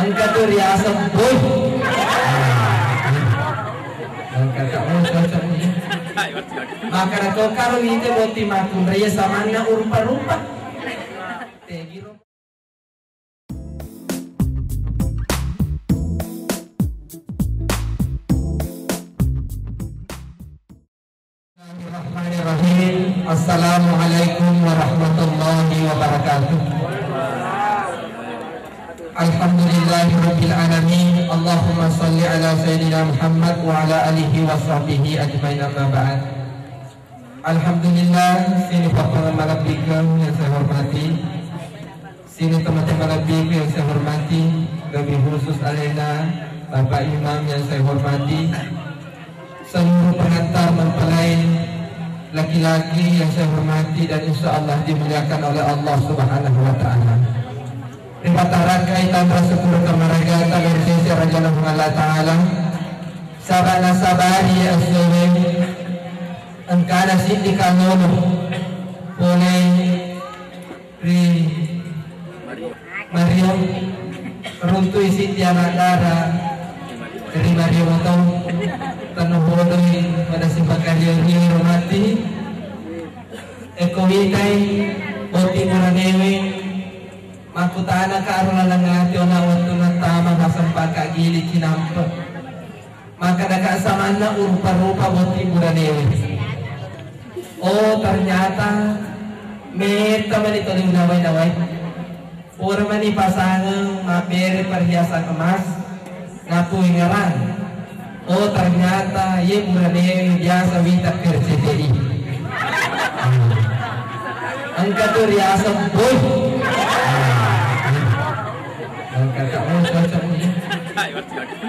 Angkat tu riasa boy. Angkat kamu cocok ni. Maka kau kalau itu boti makun raya samana urupa-rupa. Tegiro. Bismillahirrahmanirrahim. Assalamualaikum warahmatullahi wabarakatuh. Alhamdulillahirabbil alamin. Allahumma shalli ala sayyidina Muhammad wa ala alihi wa sahbihi ajmain, amma ba'd. Alhamdulillah, sini Bapak Malabika yang saya hormati, sini teman-teman Malabika yang saya hormati, lebih khusus alena Bapak Imam yang saya hormati, seluruh pengantar mempelai laki-laki yang saya hormati dan insya Allah dimuliakan oleh Allah Subhanahu wa Ta'ala. Ribatara kaitan rasyukur kemaragata dari sisi Raja Allah Ta'ala. Sabana sabari asyirin engkana sindi kanono boleh ri Mario runtui sindi anak darah dari Mario Motong tanuhodoi pada simpan karya hormati eko hitai boti muranewe makutana ka arula langati ona waktu natama masampak kak gili kinampa maka daka samana urupa-rupa boti muranewe. Oh ternyata meta manito ni naway-naway pura mani pasangang mapere perhiasan emas ngapuy ngaran. Oh ternyata ye muranewe biasa wita kerceteri. Angkat tu riasa boy. Angkat kamu cocok ni.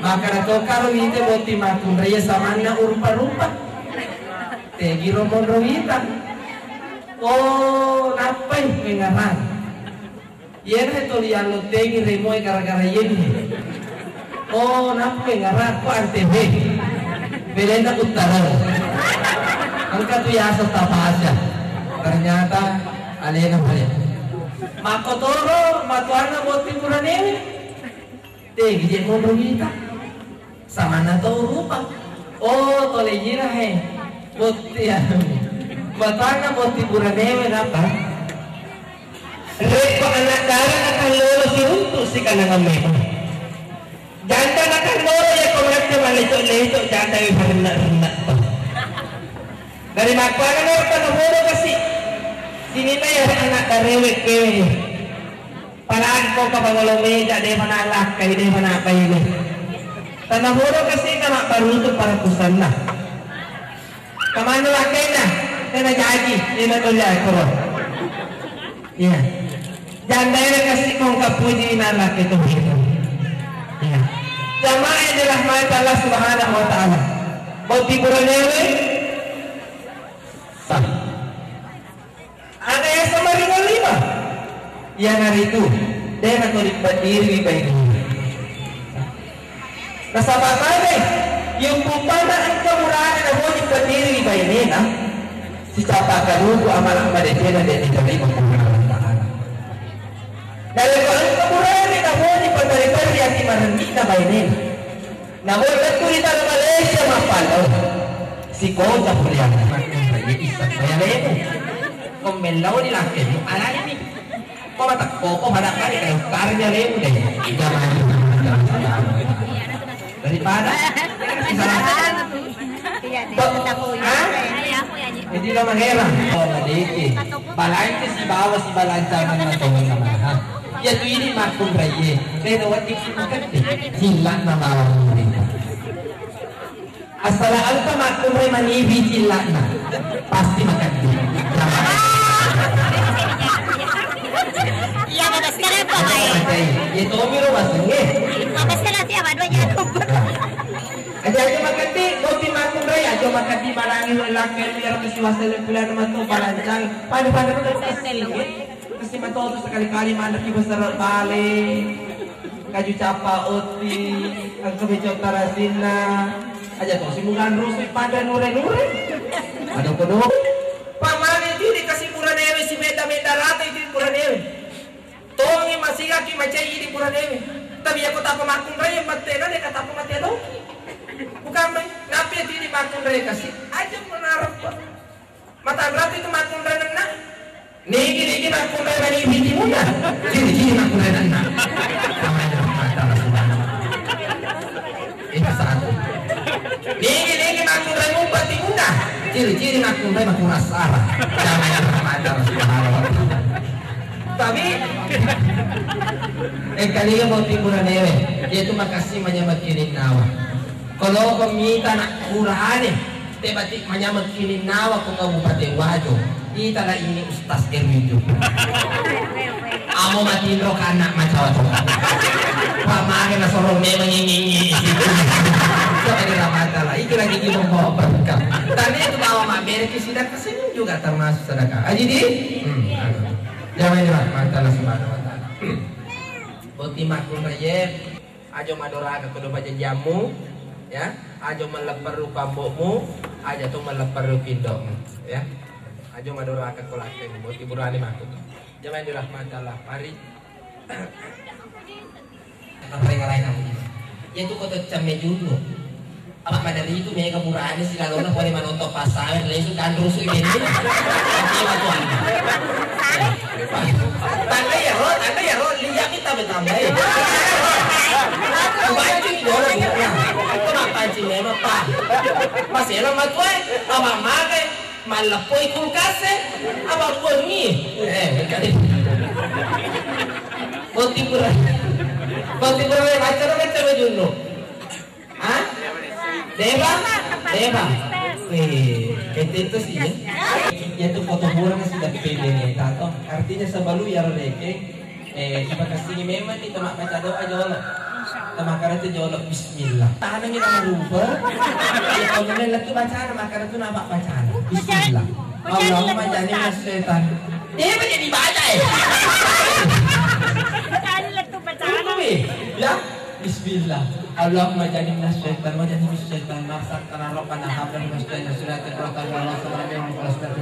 Maka kau kalau itu boti makun raya samana urupa-rupa. Tegiro mondrowita. Oh napai mengaran. Yen itu lian lo tegi remoy gara-gara yen. Oh napai ngaran ko antv. Belenda utara. Angkat tu riasa tapasya. Ternyata alena balik. Makotoro matuana boti muranewe. Tegi je mondrowita. Samana to rupa. Oh tole jira he. Boti matuana boti muranewe napa? Reko anak dara akan lolo si untuk si kanang ame. Janda akan lolo ya komernya malito-lito janda yang berenat-renat. Dari makwana na panahuro kasi sini na yung anak karewek kewe palaan ko kapangolomeda de manalak kay de manapay ni panahuro kasi na maparuto para kusan na kamano lakay na jadi di natulya ko yeah janda na kasi kung kapuy di nalak ito yeah jamaah dirahmati Allah Subhanahu wa Ta'ala boti buranewe ada yang sama dengan 5 yang hari itu dia nak berdiri baik rasa apa deh yung pupana ang kamurahan na mo yung berdiri baik ni na si capa karugo amalang madetena dia diterima kemurahan ta'ala dari kalau kamurahan ni na mo yung pagdari-dari yang dimaranggi na baik ni namun kita di Malaysia mapalo si Koja Puliana isak saya lemu komelaw ni laki mo alay ni kok matakko ko pada kali kayo karya lemu deh jangan daripada hindi na mangherang maliki balain ko si bawa si balancaman na tawag naman ha yato ini makong raye pero watik si magkati sila na mawang rin asal alta makong ray manibi sila na pasti magkati iya babas ka rin po kayo ito umiro masangge babas ka lang siya madwa aja magkati boti makong ray aja magkati marangin lalaki biar kesiwasa lempulan naman to balancang pada kasi matoto sekali-kali manak iba sa bale kaju capa oti ang kabidyo tarasin na aja to simulan rusi pada nure-nure ada kono pamani di kasi muranewe si meta-meta rata itu muranewe tongi masiga ki macai di muranewe Tapi aku tak pemakun raya matena dia kata pemati ada. Bukan mai, napi itu di makun raya kasih aja menarap. Mata berapa itu makun raya nak? Niki makun raya bani biji muna. Ciri makun raya nak. Namanya mata langsung. Itu satu. Niki makun raya bati muna. Ciri makun raya makun asara. Namanya mata langsung. Tapi kali ka mo timuran ewe itu makasih manyamat kinin nawa kalau kumita na kuraan tebati manyamat kinin nawa ko kabupaten Wajo ita na ini Ustaz Erwijo amo matindro ka anak macawa-cawa pamake na sorong memang ngingi so kanila matala itu lagi gimong bawa berkah tadi itu bawa mabere kisidak kesini juga termasuk sedekah aji di jangan matala subhanahu wa ta'ala Boti makun raya ajo madora ke kudu baca jamu ya ajo meleper rupamu aja tuh meleper rupindom ya ajo madora ke kulaken boti burani makun jangan dirahmati Allah mari apa yang lain kamu yaitu kota Camejunno apa madari itu mega burani si lalona pone manoto pasar lesu kan rusuh ini apa tuan tanda ya ro lihat kita betambah pancing dorong itu mah pancing memang pak masih lama tuh apa makan malapoi kulkas apa bunyi kali boti pura baca apa Camejunno ah Deva itu sih ya itu foto burung sudah PBN tato artinya sebalu ya reke iba kasih memang itu mak baca doa jolo tamakara itu jolo bismillah tanang kita merubah ya kalau nela tuh bacaan makara tuh nampak bacaan bismillah Allahumma jani setan dia menjadi baca bacaan ya bismillah Allahumma jani setan wa jani setan masak tanah rokan hablan masjid surat al-Qur'an Allah subhanahu wa ta'ala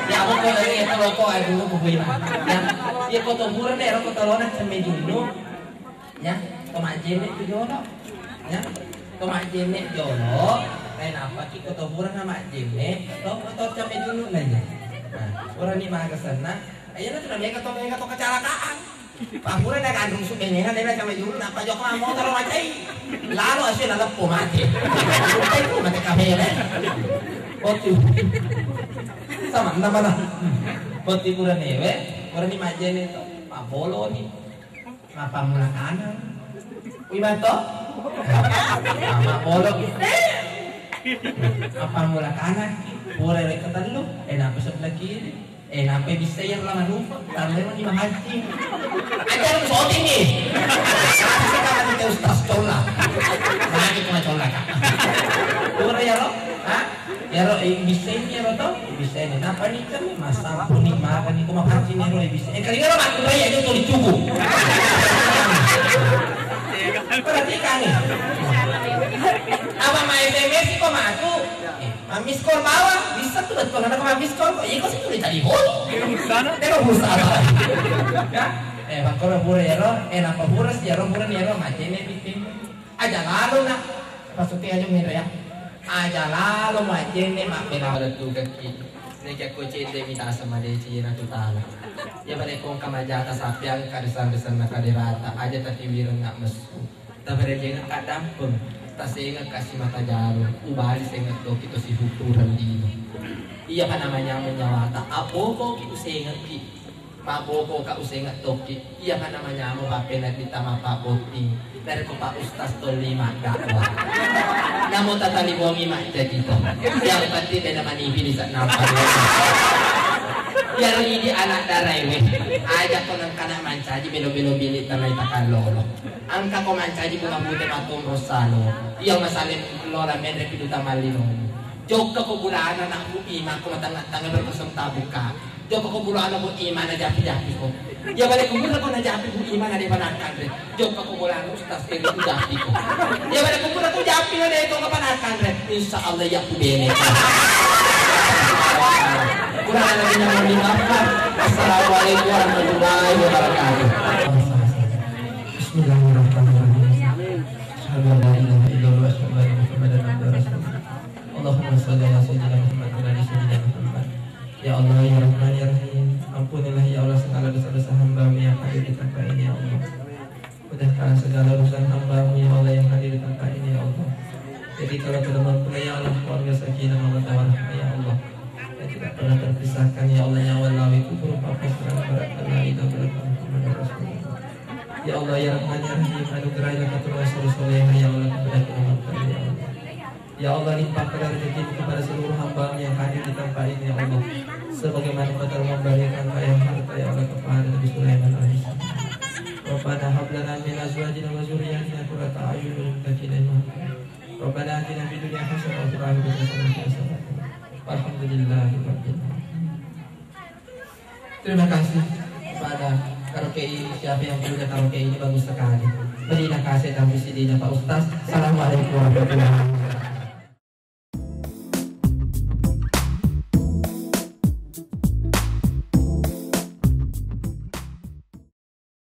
ya aku kalau dari itu rokok dulu bubuin ya foto buran deh rokok telona Camejunno ya tomajene itu jolo ya tomajene jolo lain apa ki foto buran sama jene foto Camejunno nanya nah orang ini mah kesana ayeuna tuh mereka to kecelakaan Pangguran na kandung subenyengan nila Camejunno na pajok na mo taro macay lalo asyo nalappo mati ay ko mati kamera otu sama naman na poti pura newe orang ni majen itu Pak Bolo ni mapamula kanan uy bato Pak Bolo mapamula kanan pura rek ketelu napa sebelah kiri nampai bisa yang lama lupa karena memang dimahancing ajar shooting nih sekarang kita Ustaz cola lagi cuma cola kak pura ya roh ya roh bisa ini ya roh toh bisa ini napa nih kan masa puning makan itu mahancing ya roh bisa kali ini roh makun raya itu tuh dicukup perhatikan nih apa ma SMS kok maku miss call bawah bisa tuh betul ada kok miss call kok iya kok sih tuh telepon pero busara ya bakor pura ya roh napa pura sih ya roh pura ya roh macene piting aja lalu nak pasuti aja miro ya aja lalu macene mapena tu kaki nega kocete minta sama dia cina tu tala ya pada kong kamajata sapiang kadisan-disan nakadirata aja tadi wireng nak mesu tabare jenga kadampeng tasengak kasih mata jarum ubali sengak to kito si huturan dino iya pa namanya menyawata apoko kito sengak ki paboko ka usengat to ki iya pa namanya mo papena ditama papoting dari ko pa Ustaz to 5 dakwa namo tatali bongi ma dito yang pati na naman ibili sa nampa biar ini anak darai we ajak ko nang kana mancaji belo-belo bilit tanay takalolo angka ko mancaji bunga putih matum rosalo iya masalin lora medre piduta malino jok ko bulana na bu ima ko matang-tangan berkosong tabuka jok ko bulana bu ima na japi-japi ko ya balik ko mula ko na japi bu ima na di panakan re jok ko bulana Ustaz ini ku japi ko ya balik ko mula ko japi na di ko kapanakan re insyaallah ya ku bene kurang lagi yang dimaafkan. Assalamualaikum warahmatullahi wabarakatuh. Bismillahirrahmanirrahim. Asyhadu an la ilaha illallah wa asyhadu anna Muhammadan abduhu wa rasuluh. Allahumma shalli ala sayyidina Muhammad wa ala sayyidina Muhammad. Ya Allah ya Rahman ya Rahim, ampunilah ya Allah segala dosa-dosa hamba-Mu yang hadir di tempat ini ya Allah. Mudahkan segala urusan hamba-Mu ya Allah yang hadir di tempat ini ya Allah. Jadi kalau tidak mampu ya Allah, keluarga sakinah mawaddah warahmah ya Allah, yang tidak pernah terpisahkan ya Allah, ya wallahi kubur papa serang barakah la ilaha illallah Muhammadur Rasulullah. Ya Allah ya Rahman ya Rahim, anugerahilah keturunan soleh ya Allah kepada kita ya Allah. Ya Allah limpahkan rezeki kepada seluruh hamba yang hadir di tempat ini ya Allah, sebagaimana Kau memberikan kaya harta ya Allah kepada Nabi Sulaiman alaihissalam. Rabbana hab lana min azwajina wa dzurriyyatina qurrata a'yun waj'alna lil-muttaqin. Rabbana atina fid dunya hasanah wa fil akhirati hasanah. Alhamdulillahirabbil alamin. Terima kasih kepada karaoke ini. Siapa yang punya karaoke ini bagus sekali. Berilah kasih dan visi Pak Ustaz. Assalamualaikum warahmatullahi wabarakatuh.